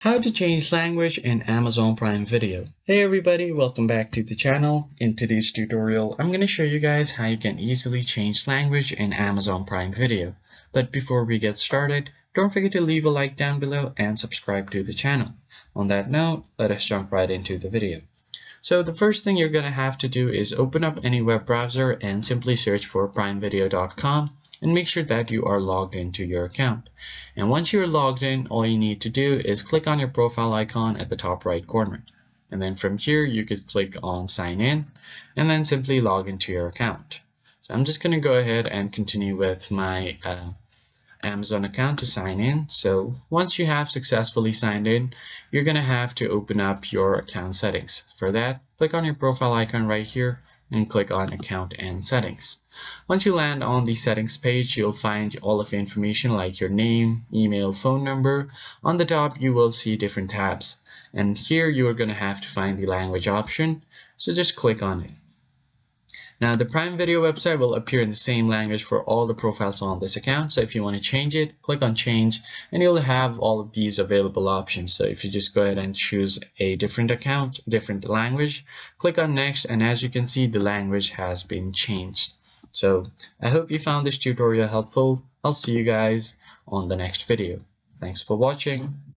How to change language in Amazon Prime Video. Hey everybody, welcome back to the channel. In today's tutorial, I'm going to show you guys how you can easily change language in Amazon Prime Video. But before we get started, don't forget to leave a like down below and subscribe to the channel. On that note, let us jump right into the video. So the first thing you're going to have to do is open up any web browser and simply search for primevideo.com and make sure that you are logged into your account. And once you're logged in, all you need to do is click on your profile icon at the top right corner. And then from here, you could click on sign in and then simply log into your account. So I'm just going to go ahead and continue with my Amazon account to sign in. So once you have successfully signed in, you're going to have to open up your account settings. For that, click on your profile icon right here and click on account and settings. Once you land on the settings page, you'll find all of the information like your name, email, phone number. On the top, you will see different tabs. And here you are going to have to find the language option. So just click on it. Now the Prime Video website will appear in the same language for all the profiles on this account. So if you want to change it, click on change and you'll have all of these available options. So if you just go ahead and choose a different account, different language, click on next, and as you can see, the language has been changed. So I hope you found this tutorial helpful. I'll see you guys on the next video. Thanks for watching.